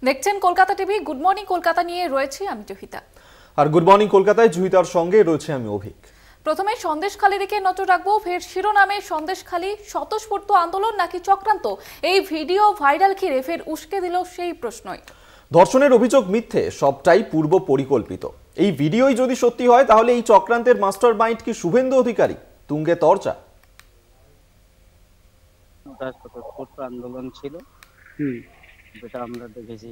দেখছেন Kolkata TV. Good morning Kolkata নিয়ে রয়েছি আমি জহিতা। আর গুড মর্নিং কলকাতায় জহিতার সঙ্গে রয়েছে আমি অভিক। প্রথমে সন্দেশখালির দিকে নজর রাখবো। ফের শিরোনামে সন্দেশখালি স্বতঃস্ফূর্ত আন্দোলন নাকি চক্রান্ত? এই ভিডিও ভাইরাল ঘিরে ফের উস্কে দিল সেই প্রশ্নই। ধর্ষণের অভিযোগ মিথ্যে, সবটাই পূর্ব পরিকল্পিত। এই ভিডিওই যদি সত্যি হয় তাহলে এই চক্রান্তের মাস্টার মাইন্ড কি শুভেন্দু অধিকারী? তুঙ্গে তর্চা। আন্দোলন ছিল, যেটা আমরা দেখেছি,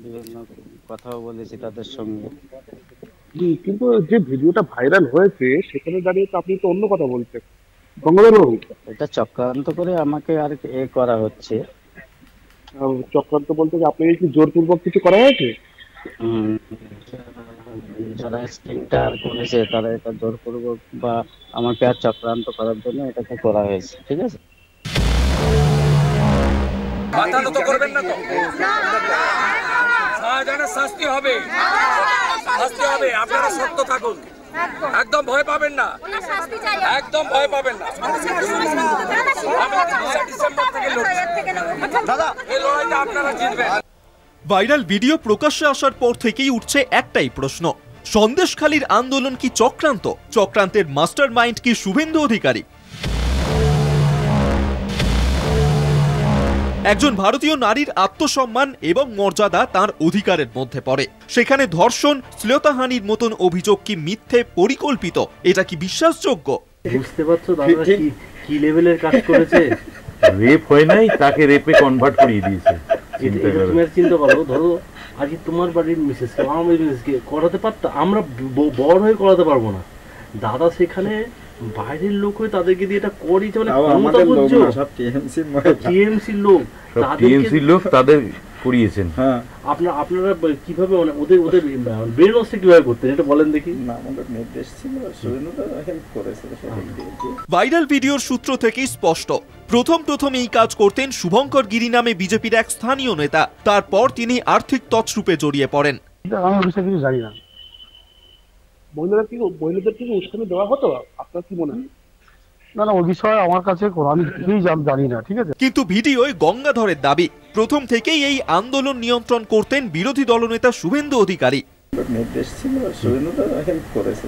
বিভিন্ন কথাও বলেছি তাদের সঙ্গে। কিন্তু যে ভিডিওটা ভাইরাল হয়েছে সেখানে দাঁড়িয়ে তো আপনি তো অন্য কথা বলছেন গঙ্গাধরবাবু। এটা চক্রান্ত করে আমাকে আর করা হচ্ছে। চক্রান্ত বলতে কি আপনাকে কি জোরপূর্বক কিছু করা হয়েছে? যারা স্ক্রিনটা করেছে তারা এটা জোরপূর্বক বা আমাকে আর চক্রান্ত করার জন্য এটাকে করা হয়েছে। ঠিক আছে, বাতানো করবেন না তো, শাহজাহানের শাস্তি হবে, শাস্তি হবে। আপনারা শক্ত থাকুন, একদম ভয় পাবেন না, একদম ভয় পাবেন না। ডিসেম্বর থেকে এই লড়াইটা আপনারা জিতবেন। ভাইরাল ভিডিও প্রকাশ্যে আসার পর থেকেই উঠছে একটাই প্রশ্ন, সন্দেশখালির আন্দোলন কি চক্রান্ত? চক্রান্তের মাস্টার মাইন্ড কি শুভেন্দু অধিকারী? একজন ভারতীয় নারীর আত্মসম্মান এবং মর্যাদা তার অধিকারের মধ্যে পড়ে, সেখানে ধর্ষণ, শ্লীলতাহানির মতন অভিযোগ কি মিথ্যে, পরিকল্পিত? এটা কি বিশ্বাসযোগ্য? বুঝতে পারছো দাদা কি লেভেলের কাজ করেছে? রেপ হয় নাই, তাকে রেপে কনভার্ট করিয়ে দিয়েছে। চিন্তা করো, ধরো আজকে তোমার বাড়ির মিসেসকে, আমার বাড়ির মিসেসকে করাতে পারতো, আমরা বড় হয়ে করাতে পারবো না। দাদা সেখানে বাইরের লোক হয়ে তাদেরকে দিয়ে এটা করিয়েছে, মানে টিএমসির লোক তাদের করিয়েছেন। হ্যাঁ, আপনারা কিভাবে মানে ওদের ব্রেন ওয়াশটা কিভাবে করতেন এটা বলেন দেখি। না, আমাদের নির্দেশ ছিল, সুরেন্দ্র হেল্প করেছে। ভাইরাল ভিডিওর সূত্র থেকেই স্পষ্ট, প্রথম এই কাজ করতেন শুভঙ্কর গিরি নামে বিজেপির এক স্থানীয় নেতা। তারপর তিনি আর্থিক তছরূপে জড়িয়ে পড়েন। আমি বিষয়ে কিছু জানি না। মহিলাদের কি উস্কানি দেওয়া হতো? আপনার কি মনে হয়? না, ওই বিষয়ে আমার কাছে আমি জানি না। ঠিক আছে, কিন্তু ভিডিওয় গঙ্গাধরের দাবি, প্রথম থেকেই এই আন্দোলন নিয়ন্ত্রণ করতেন বিরোধী দলনেতা শুভেন্দু অধিকারী। নির্দেশ ছিল, সুরেন্দ্র হেল্প করেছে।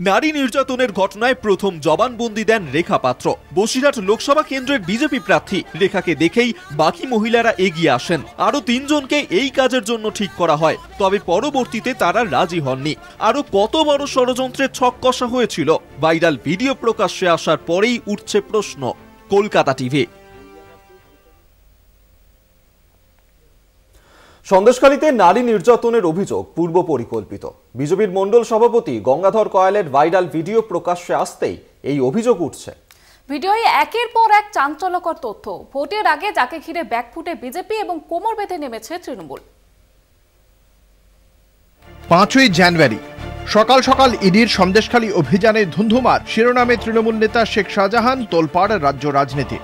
নারী নির্যাতনের ঘটনায় প্রথম জবানবন্দি দেন রেখা পাত্র। বসিরহাট লোকসভা কেন্দ্রের বিজেপি প্রার্থী রেখাকে দেখেই বাকি মহিলারা এগিয়ে আসেন। আরো 3 জনকে এই কাজের জন্য ঠিক করা হয়, তবে পরবর্তীতে তারা রাজি হননি। আরো কত বড় ষড়যন্ত্রের ছক কষা হয়েছিল? ভাইরাল ভিডিও প্রকাশ্যে আসার পরেই উঠছে প্রশ্ন। কলকাতা টিভি। সন্দেশখালীতে নারী নির্যাতনের অভিযোগ পূর্ব পরিকল্পিত। বিজেপির মণ্ডল সভাপতি গঙ্গাধর কয়ালের ভাইরাল ভিডিও প্রকাশ্যে আসতেই এই অভিযোগ উঠছে। ভিডিওয় একের পর এক চাঞ্চল্যকর তথ্য। ভোটের আগে যাকে ঘিরে ব্যাকফুটে বিজেপি এবং কোমর বেঁধে নেমেছে তৃণমূল। 5ই জানুয়ারি সকাল সকাল ইডির সন্দেশখালী অভিযানে ধুন্ধুমার। শিরোনামে তৃণমূল নেতা শেখ শাহজাহান, তোলপাড় রাজ্য রাজনীতি।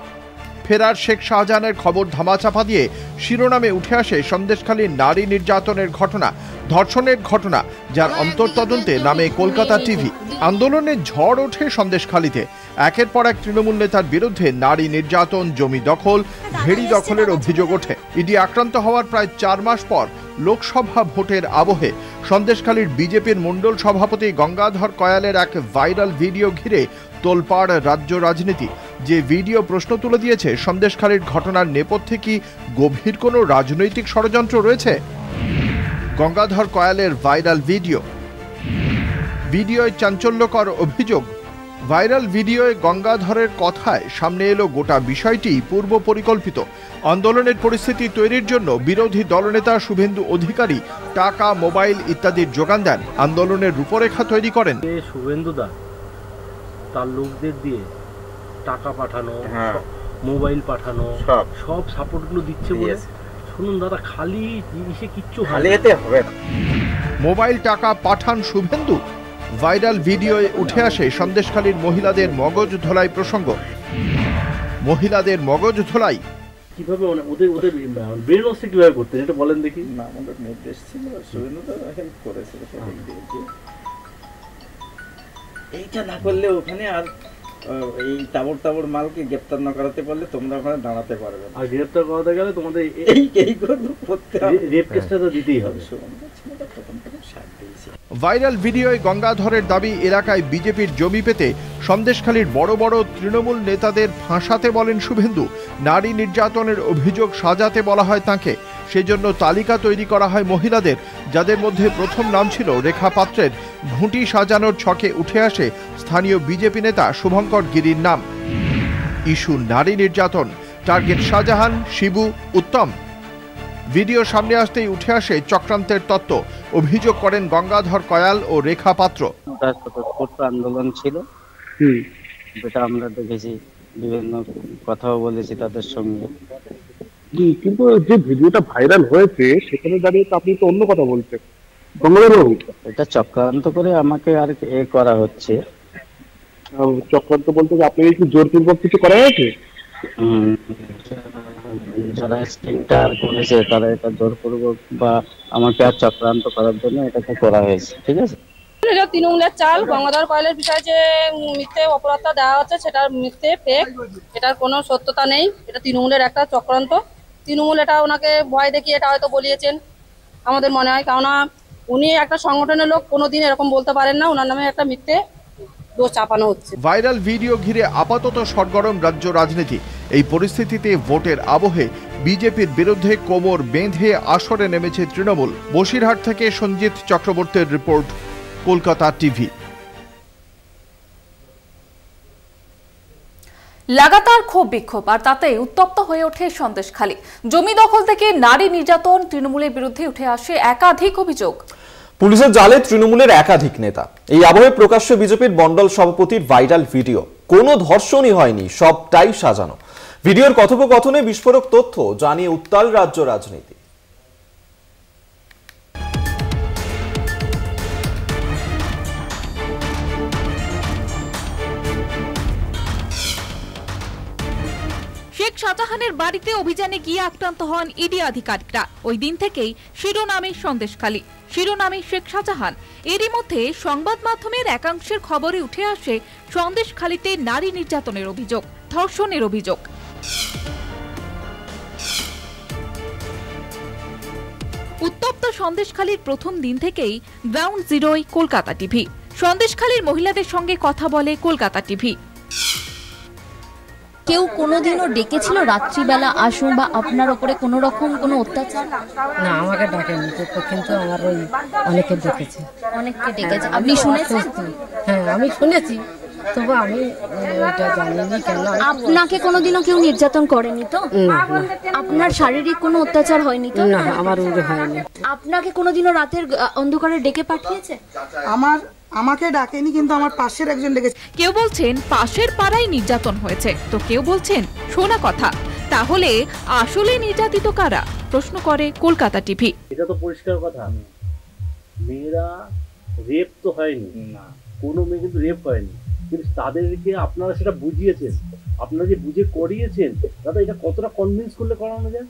ফেরার শেখ শাহজাহানের খবর ধামাচাপা দিয়ে শিরোনামে উঠে আসে সন্দেশখালীর নারী নির্যাতনের ঘটনা, ধর্ষণের ঘটনা, যার অন্তর্তদন্তে নামে কলকাতা টিভি। আন্দোলনের ঝড় ওঠে সন্দেশখালীতে। একের পর এক তৃণমূল নেতার বিরুদ্ধে নারী নির্যাতন, জমি দখল, ভেড়ি দখলের অভিযোগ ওঠে। ইডি আক্রান্ত হওয়ার প্রায় 4 মাস পর লোকসভা ভোটের আবহে সন্দেশখালীর বিজেপির মণ্ডল সভাপতি গঙ্গাধর কয়ালের এক ভাইরাল ভিডিও ঘিরে তোলপাড় রাজ্য রাজনীতি। যে ভিডিও প্রশ্ন তুলে দিয়েছে, সন্দেশখালীর ঘটনার নেপথ্যে কি গভীর কোনো রাজনৈতিক ষড়যন্ত্র রয়েছে? গঙ্গাধর কয়ালের ভাইরাল ভিডিওয় চাঞ্চল্যকর অভিযোগ। ভাইরাল ভিডিওয় গঙ্গাধরের কথায় সামনে এলো গোটা বিষয়টি পূর্ব পরিকল্পিত। আন্দোলনের পরিস্থিতি তৈরির জন্য বিরোধী দলনেতা শুভেন্দু অধিকারী টাকা, মোবাইল ইত্যাদির যোগান দেন, আন্দোলনের রূপরেখা তৈরি করেন। শুভেন্দু দা তার লোকদের দিয়ে টাকা পাঠানো, মোবাইল পাঠানো, সব সাপোর্টগুলো দিচ্ছে বলে শুনুন দাদা, খালি জিনিসে কিচ্ছু হবে না। মোবাইল টাকা পাঠান শুভেন্দু। ভাইরাল ভিডিওয়ে উঠে আসে সন্দেশখালীর মহিলাদের মগজ ধোলাই প্রসঙ্গ। মহিলাদের মগজ ধোলাই কিভাবে, মানে ওদের ব্রেন ওয়াশটা কিভাবে করতেন এটা বলেন দেখি। না, আমাদের নির্দেশ ছিল, সুরেন্দ্র হেল্প করেছে। এইটা না করলে ওখানে আর এই তাবড় তাবড় মালকে গ্রেপ্তার না করাতে পারলে তোমরা ওখানে দাঁড়াতে পারবে না। আর গ্রেপ্তার করাতে গেলে তোমাদের এই করতে হবে, রেপ কেসটা তো দিতেই হবে। ভাইরাল ভিডিওয় গঙ্গাধরের দাবি এলাকায় বিজেপির জমি পেতে সন্দেশখালীর বড় বড় তৃণমূল নেতাদের ফাঁসাতে বলেন শুভেন্দু। নারী নির্যাতনের অভিযোগ সাজাতে বলা হয় তাঁকে। সেজন্য তালিকা তৈরি করা হয় মহিলাদের, যাদের মধ্যে প্রথম নাম ছিল রেখা পাত্রের। ঘুঁটি সাজানোর ছকে উঠে আসে স্থানীয় বিজেপি নেতা শুভঙ্কর গিরির নাম। ইস্যু নারী নির্যাতন, টার্গেট শাহজাহান, শিবু, উত্তম। ভিডিও সামনে আসতেই উঠে আসে চক্রান্তের তত্ত্ব। অভিযোগ করেন গঙ্গাধর কয়াল ও রেখা পাত্র। আন্দোলন ছিল, যেটা আমরা দেখেছি, বিভিন্ন কথাও বলেছি তাদের সঙ্গে। কিন্তু যে ভিডিওটা ভাইরাল হয়েছে সেখানে দাঁড়িয়ে তো আপনি তো অন্য কথা বলছেন। এটা চক্রান্ত করে আমাকে আর এ করা হচ্ছে। চক্রান্ত বলতে আপনাকে কি জোরপূর্বক কিছু করা হয়েছে? যারা স্ক্রিনটা করেছে তারা এটা জোরপূর্বক বা আমাকে আর চক্রান্ত করার জন্য এটাকে করা হয়েছে, ঠিক আছে? তৃণমূলের চাল, গঙ্গাধর কয়ালের বিষয়ে যে মিথ্যে অপরাধটা দেওয়া হচ্ছে সেটা মিথ্যে, ফেক, এটার কোনো সত্যতা নেই। এটা তৃণমূলের একটা চক্রান্ত। তৃণমূল এটা ওনাকে ভয় দেখিয়ে এটা হয়তো বলিয়েছেন আমাদের মনে হয়, কেননা উনি একটা সংগঠনের লোক, কোনোদিন এরকম বলতে পারেন না। ওনার নামে একটা মিথ্যে দোষ চাপানো হচ্ছে। ভাইরাল ভিডিও ঘিরে আপাতত সরগরম রাজ্য রাজনীতি। এই পরিস্থিতিতে ভোটের আবহে বিজেপির বিরুদ্ধে কোমর বেঁধে আসরে নেমেছে তৃণমূল। বসিরহাট থেকে সঞ্জিত চক্রবর্তীর রিপোর্ট, কলকাতা টিভি। লাগাতার ক্ষোভ বিক্ষোভ আর তাতে উত্তপ্ত হয়ে ওঠে সন্দেশখালী। জমি দখল থেকে নারী নির্যাতন, তৃণমূলের বিরুদ্ধে উঠে আসে একাধিক অভিযোগ। পুলিশের জালে তৃণমূলের একাধিক নেতা। এই আবহে প্রকাশ্যে বিজেপির মণ্ডল সভাপতির ভাইরাল ভিডিও। কোনো ধর্ষণই হয়নি, সবটাই সাজানো। ভিডিওর কথোপকথনে বিস্ফোরক তথ্য জানিয়ে উত্তাল রাজ্য রাজনীতি। শেখ শাহজাহানের বাড়িতে অভিযানে গিয়ে আক্রান্ত হন ইডি আধিকারিকরা। ওই দিন থেকেই শিরোনামে সন্দেশখালী, শিরোনামে শেখ শাহজাহান। এরই মধ্যে সংবাদ মাধ্যমের একাংশের খবরে উঠে আসে সন্দেশখালীতে নারী নির্যাতনের অভিযোগ, ধর্ষণের অভিযোগ। উত্তপ্ত সন্দেশখালীর প্রথম দিন থেকেই গ্রাউন্ড জিরোয় কলকাতা টিভি। সন্দেশখালীর মহিলাদের সঙ্গে কথা বলে কলকাতা টিভি। কেউ কোনোদিনও ডেকেছিল রাত্রিবেলা আসুন বা আপনার উপরে কোনো রকম কোনো অত্যাচার? না, আমাকে ডাকেনি, কিন্তু আমার ওই অনেকে ডেকেছে। অনেককে ডেকেছে, আপনি শুনেছেন? হ্যাঁ, আমি শুনেছি, তবু আমি এটা জানিনি কেন। আপনাকে কোনোদিনও কেউ নির্যাতন করেনি তো? না। আপনার শারীরিক কোনো অত্যাচার হয়নি তো? না, আমার ওটা হয়নি। আপনাকে কোনোদিনও রাতের অন্ধকারে ডেকে পাঠিয়েছে? আমাকে ডাকেনি, কিন্তু আমার পাশের একজন ডেকেছে। কেউ বলছেন পাশের পাড়ায় নির্যাতন হয়েছে, তো কেউ বলছেন শোনা কথা। তাহলে আসলে নির্যাতিত কারা? প্রশ্ন করে কলকাতা টিভি। এটা তো পরিষ্কার কথা, মেয়েরা রেপ তো হয়নি, না কোনো মেয়ে কিন্তু রেপ হয়নি, কিন্তু তাদেরকে আপনারা সেটা বুঝিয়েছেন, আপনারা যে বুঝে করিয়েছেন, দাদা এটা কতটা কনভিন্স করলে করানো যায়?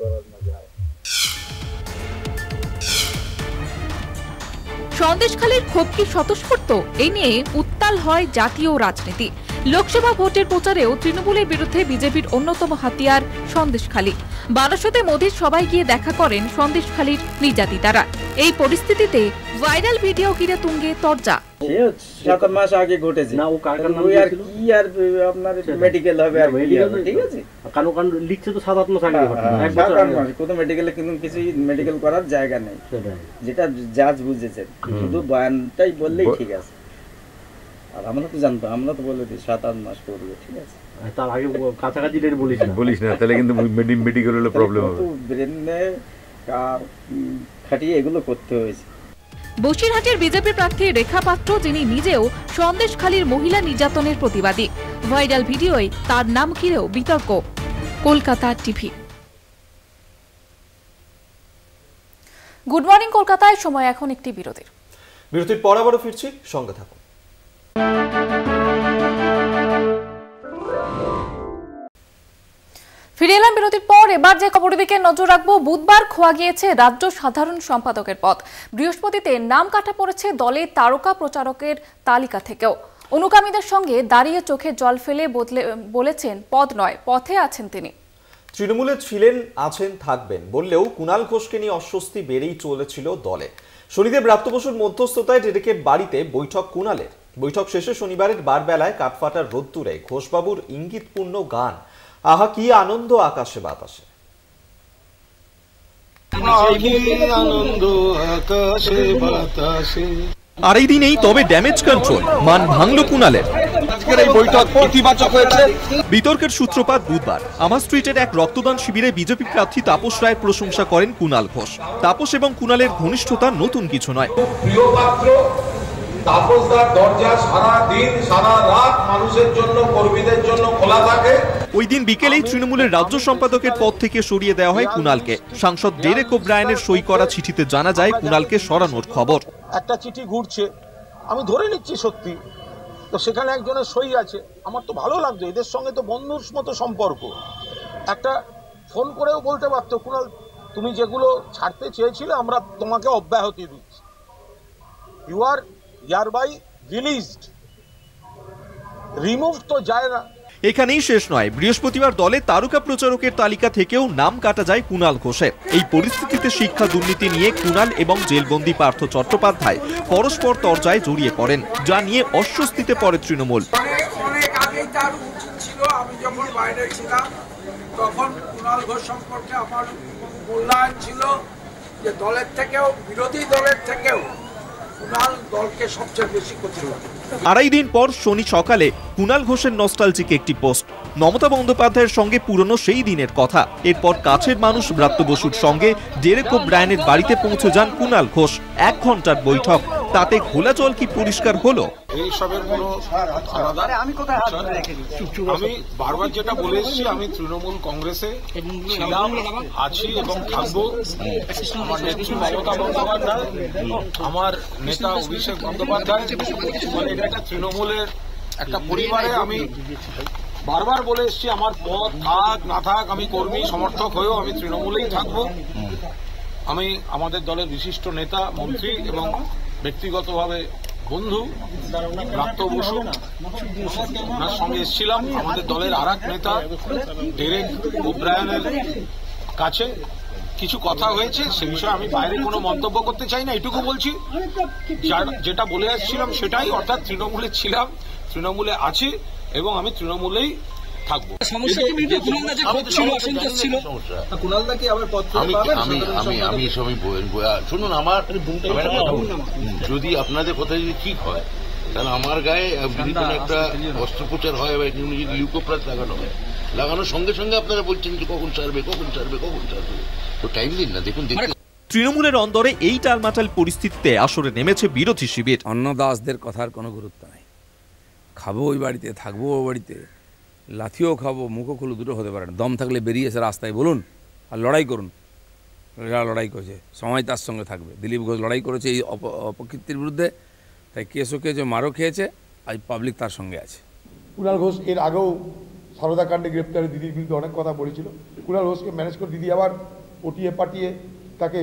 সন্দেশখালীর ক্ষোভ কি স্বতঃস্ফূর্ত? এই নিয়ে উত্তাল হয় জাতীয় রাজনীতি। লোকসভা ভোটের প্রচারেও তৃণমূলের বিরুদ্ধে বিজেপির অন্যতম হাতিয়ার সন্দেশখালী। বারাসতে মোদির সবাই গিয়ে দেখা করেন সন্দেশখালীর নির্যাতিতারা। এই পরিস্থিতিতে ভাইরাল ভিডিও ঘিরে তুঙ্গে তরজা। 7 মাস আগে ঘটেছে না, ও কারখানা আর কি আর আপনার মেডিকেল হবে, আর ঠিক আছে কানো কান লিখছে তো 7-8 মাস আগে ঘটনা, এক বছর আগে। কোন মেডিকেলে কিন্তু কিছু মেডিকেল করার জায়গা নেই, যেটা জাজ বুঝেছেন, শুধু বয়ানটাই বললেই ঠিক আছে। আর আমরা তো জানতো, আমরা তো বলে দিই 7-8 মাস করবে, ঠিক আছে, তার আগে কাছাকাছি ডেট বলিস না, তাহলে কিন্তু মেডিকেল হলে প্রবলেম হবে। ব্রেনে খাটিয়ে এগুলো করতে হয়েছে। বসিরহাটের বিজেপি প্রার্থী রেখা পাত্র, যিনি নিজেও সন্দেশখালীর মহিলা নির্যাতনের প্রতিবাদী। ভাইরাল ভিডিওয় তার নাম ঘিরেও বিতর্ক। কলকাতা টিভি। গুড মর্নিং কলকাতায় সময় এখন একটি বিরতির পর আবারও ফিরছি, সঙ্গে থাকুন। ফিরে এলাম বিরতির পর। এবার যে খবরের দিকে নজর রাখবো, বুধবার খোয়া গিয়েছে রাজ্য সাধারণ সম্পাদকের পদ। বৃহস্পতিতে নাম কাটা পড়েছে দলের তারকা প্রচারকের তালিকা থেকেও। অনুগামীদের সঙ্গে দাঁড়িয়ে চোখে জল ফেলে বলেছেন পদ নয়, পথে আছেন তিনি। তৃণমূলে ছিলেন, আছেন, থাকবেন বললেও কুণাল ঘোষকে নিয়ে অস্বস্তি বেড়েই চলেছিল দলে। শনিদেব ব্রাত্য বসুর মধ্যস্থতায় ডেরেকের বাড়িতে বৈঠক কুণালের। বৈঠক শেষে শনিবারের বারবেলায় কাঠফাটার রোদ্দুরে ঘোষবাবুর ইঙ্গিতপূর্ণ গান, আহা কি আনন্দ আকাশে বাতাসে। আর এই দিনেই তবে ড্যামেজ কন্ট্রোল মান ভাঙল কুণালের। বিতর্কের সূত্রপাত বুধবার আমার স্ট্রিটের এক রক্তদান শিবিরে বিজেপি প্রার্থী তাপস রায়ের প্রশংসা করেন কুণাল ঘোষ। তাপস এবং কুণালের ঘনিষ্ঠতা নতুন কিছু নয়। তাপসদার দরজা সারা দিন সারা রাত মানুষের জন্য, কর্মীদের জন্য খোলা থাকে। ওই দিন বিকেলেই তৃণমূলের রাজ্য সম্পাদকের পদ থেকে সরিয়ে দেওয়া হয় কুণালকে। সাংসদ ডেরেক ওব্রায়ানের সই করা চিঠিতে জানা যায় কুণালকে সরানোর খবর। একটা চিঠি ঘুরছে, আমি ধরে নিচ্ছি সত্যি, তো সেখানে একজনের সই আছে। আমার তো ভালো লাগছে, এদের সঙ্গে তো বন্ধুর মতো সম্পর্ক। একটা ফোন করেও বলতে পারতো, কুণাল তুমি যেগুলো ছাড়তে চেয়েছিলে আমরা তোমাকে অব্যাহতি দিচ্ছি, you are hereby released, removed তো যায় না। এখানেই শেষ নয়, বৃহস্পতিবার দলে তারকা প্রচারকের তালিকা থেকেও নাম কাটা যায় কুণাল ঘোষের। এই পরিস্থিতিতে শিক্ষা দুর্নীতি নিয়ে কুণাল এবং জেলবন্দি পার্থ চট্টোপাধ্যায় পরস্পর তরজায় জড়িয়ে পড়েন, যা নিয়ে অস্বস্তিতে পড়ে তৃণমূল। অনেক আগেই তার উচিত ছিল, আমি যখন বাইরে ছিলাম তখন কুণাল ঘোষ সম্পর্কে আমার মূল্যায়ন ছিল যে দলের থেকেও, বিরোধী দলের থেকেও কুণাল দলকে সবচেয়ে বেশি ক্ষতি করে। আড়াই দিন পর শনি সকালে কুণাল ঘোষের নস্টালজিক একটি পোস্ট, মমতা বন্দ্যোপাধ্যায়ের সঙ্গে পুরনো সেই দিনের কথা। এরপর কাছের মানুষ ব্রাত্য বসুর সঙ্গে ডেরেক ওব্রায়ানের বাড়িতে পৌঁছে যান কুণাল ঘোষ। 1 ঘন্টার বৈঠক, তাতে ঘোলা জল কি পরিষ্কার হলো? এইসবের কোনো আলাদা, আমি বারবার যেটা বলে এসেছি, আমি তৃণমূল কংগ্রেসে ছিলাম, আছি এবং থাকবো। আমার নেত্রী মমতা বন্দ্যোপাধ্যায়, আমার নেতা অভিষেক বন্দ্যোপাধ্যায়, মানে এটা একটা তৃণমূলের একটা পরিবারে। আমি বারবার বলে এসেছি, আমার পদ থাক না থাক, আমি কর্মী সমর্থক হয়েও আমি তৃণমূলেই থাকবো। আমি আমাদের দলের বিশিষ্ট নেতা, মন্ত্রী এবং ব্যক্তিগতভাবে বন্ধু ব্রাত্য বসু, ওনার সঙ্গে এসেছিলাম। আমাদের দলের আর এক নেতা ডেরেক ওব্রায়ানের কাছে কিছু কথা হয়েছে, সে বিষয়ে আমি বাইরে কোনো মন্তব্য করতে চাই না। এটুকু বলছি, যেটা বলে আসছিলাম সেটাই, অর্থাৎ তৃণমূলে ছিলাম, তৃণমূলে আছি এবং আমি তৃণমূলেই থাকবো। শুনুন, আমার যদি আপনাদের কথা যদি ঠিক হয়, তাহলে আমার গায়ে যদি কোনো একটা অস্ত্রোপচার হয় বা যদি লিউকোপ্লাস লাগানো হয়, লাগানোর সঙ্গে সঙ্গে আপনারা বলছেন যে কখন ছাড়বে, কখন ছাড়বে, কখন ছাড়বে, তো টাইম দিন না। দেখুন, তৃণমূলের অন্দরে এই টালমাটাল পরিস্থিতিতে আসরে নেমেছে বিরোধী শিবির। অন্নদাসদের কথার কোনো গুরুত্ব নাই। খাবো ওই বাড়িতে, থাকবো ওই বাড়িতে, লাথিও খাবো, মুখও খুলে, দুটো হতে পারে না। দম থাকলে বেরিয়ে এসে রাস্তায় বলুন আর লড়াই করুন। যারা লড়াই করেছে সময় তার সঙ্গে থাকবে। দিলীপ ঘোষ লড়াই করেছে এই অপকীর্তির বিরুদ্ধে, তাই কেসও খেয়েছে, মারও খেয়েছে, আজ পাবলিক তার সঙ্গে আছে। কুণাল ঘোষ এর আগেও সারদা কাণ্ডে গ্রেপ্তারে দিদির বিরুদ্ধে অনেক কথা বলেছিল। কুণাল ঘোষকে ম্যানেজ করে দিদি আবার পটিয়ে পাটিয়ে তাকে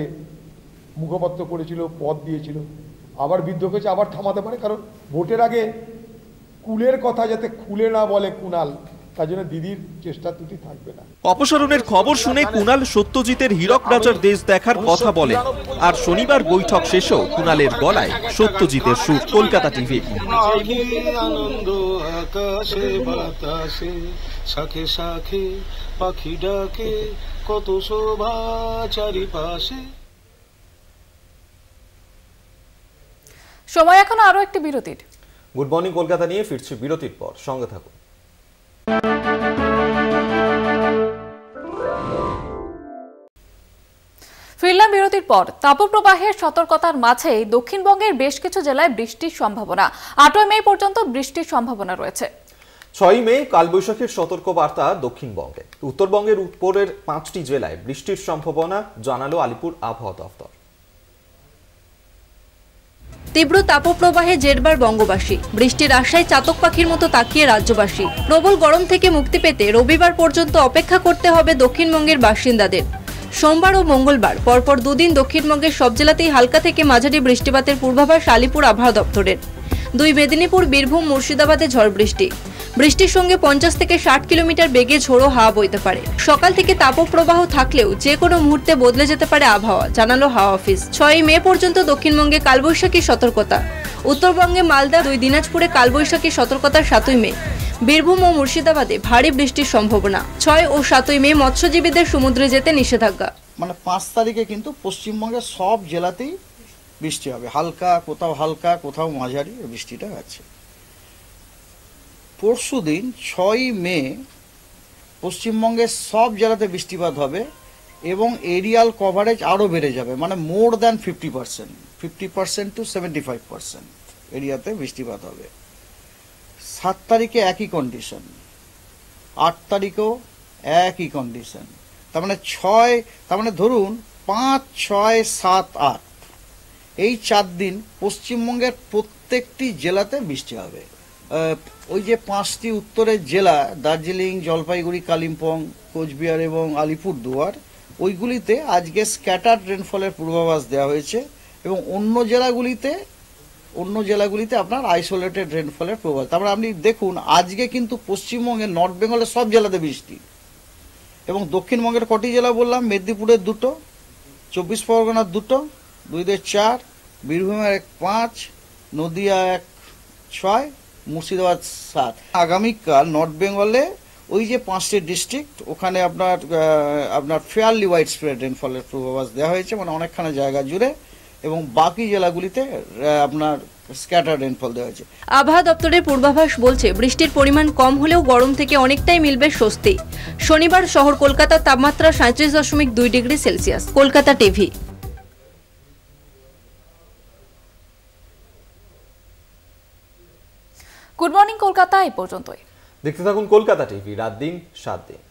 মুখপাত্র করেছিল, পদ দিয়েছিল, আবার বিদ্ধ হয়েছে, আবার থামাতে পারে। কারণ ভোটের আগে কুলের কথা যাতে খুলে না বলে কুণাল, তার জন্য দিদির চেষ্টা ত্রুটি থাকবে না। অপসারণের খবর শুনে কুণাল সত্যজিতের হীরক রাজার দেশ দেখার কথা বলেন। আর শনিবার বৈঠক শেষেও কুণালের গলায় সত্যজিতের সুর। কলকাতা টিভি। আনন্দ আকাশে বাতাসে, শাখে শাখে পাখি ডাকে, কত শোভা চারিপাশে। সময় এখন আরো একটি বিরতির। গুড মর্নিং কলকাতা নিয়ে ফিরছি বিরতির পর, সঙ্গে থাকুন। ফিরলাম বিরতির পর। তাপপ্রবাহের সতর্কতার মাঝেই দক্ষিণবঙ্গের বেশ কিছু জেলায় বৃষ্টির সম্ভাবনা। 8 মে পর্যন্ত বৃষ্টির সম্ভাবনা রয়েছে। 6 মে কালবৈশাখীর সতর্কবার্তা দক্ষিণবঙ্গে। উত্তরবঙ্গের উপরের 5টি জেলায় বৃষ্টির সম্ভাবনা জানালো আলিপুর আবহাওয়া দফতর। তীব্র তাপপ্রবাহে জেরবার বঙ্গবাসী, বৃষ্টির আশায় চাতক পাখির মতো তাকিয়ে রাজ্যবাসী। প্রবল গরম থেকে মুক্তি পেতে রবিবার পর্যন্ত অপেক্ষা করতে হবে দক্ষিণবঙ্গের বাসিন্দাদের। সোমবার ও মঙ্গলবার পরপর 2 দিন দক্ষিণবঙ্গের সব জেলাতেই হালকা থেকে মাঝারি বৃষ্টিপাতের পূর্বাভাস আলিপুর আবহাওয়া দপ্তরের। দুই মেদিনীপুর, বীরভূম, মুর্শিদাবাদে ঝড় বৃষ্টি। বৃষ্টির সঙ্গে 50 থেকে 60 কিলোমিটার বেগে ঝোড়ো হাওয়া বইতে পারে। সকাল থেকে তাপপ্রবাহ থাকলেও যে কোনো মুহূর্তে বদলে যেতে পারে আবহাওয়া, জানালো হাওয়া অফিস। 6 মে পর্যন্ত দক্ষিণবঙ্গে কালবৈশাখী সতর্কতা। উত্তরবঙ্গে মালদা, 2 দিনাজপুরে কালবৈশাখী সতর্কতার 7ই মে। বীরভূম ও মুর্শিদাবাদে ভারী বৃষ্টির সম্ভাবনা। 6 ও 7ই মে মৎস্যজীবীদের সমুদ্রে যেতে নিষেধাজ্ঞা। মানে 5 তারিখে কিন্তু পশ্চিমবঙ্গের সব জেলাতেই বৃষ্টি হবে, হালকা কোথাও মাঝারি বৃষ্টিটা আছে। পরশুদিন 6 মে পশ্চিমবঙ্গের সব জেলাতে বৃষ্টিপাত হবে এবং এরিয়াল কভারেজ আরও বেড়ে যাবে, মানে মোর দ্যান 50% টু 75% এরিয়াতে বৃষ্টিপাত হবে। 7 তারিখে একই কন্ডিশন, 8 তারিখেও একই কন্ডিশন। তার মানে ধরুন 5, 6, 7, 8 এই 4 দিন পশ্চিমবঙ্গের প্রত্যেকটি জেলাতে বৃষ্টি হবে। ওই যে 5টি উত্তরের জেলা দার্জিলিং, জলপাইগুড়ি, কালিম্পং, কোচবিহার এবং আলিপুরদুয়ার, ওইগুলিতে আজকে স্ক্যাটার্ড রেনফলের পূর্বাভাস দেওয়া হয়েছে এবং অন্য জেলাগুলিতে আপনার আইসোলেটেড রেনফলের পূর্বাভাস। তারপরে আপনি দেখুন আজকে কিন্তু পশ্চিমবঙ্গের নর্থ বেঙ্গলের সব জেলাতে বৃষ্টি এবং দক্ষিণবঙ্গের কটি জেলা বললাম, মেদিনীপুরের 2, 24 পরগনার 2, 2 4, বীরভূমের 1, 5, নদিয়া 1, 6, মুর্শিদাবাদ 7। আগামীকাল নর্থ বেঙ্গলে ওই যে 5টি ডিস্ট্রিক্ট, ওখানে আপনার ফেয়ারলি ওয়াইড স্প্রেড রেনফলের পূর্বাভাস দেওয়া হয়েছে, মানে অনেকখানি জায়গা জুড়ে, এবং বাকি জেলাগুলিতে আপনার স্ক্যাটার রেনফল দেওয়া হয়েছে। আবহাওয়া দপ্তরের পূর্বাভাস বলছে বৃষ্টির পরিমাণ কম হলেও গরম থেকে অনেকটাই মিলবে স্বস্তি। শনিবার শহর কলকাতার তাপমাত্রা 37.2 degree Celsius. Kolkata TV. Good morning Kolkata এই পর্যন্তই। দেখতে থাকুন কলকাতা টিভি, রাত দিন 7 দিন।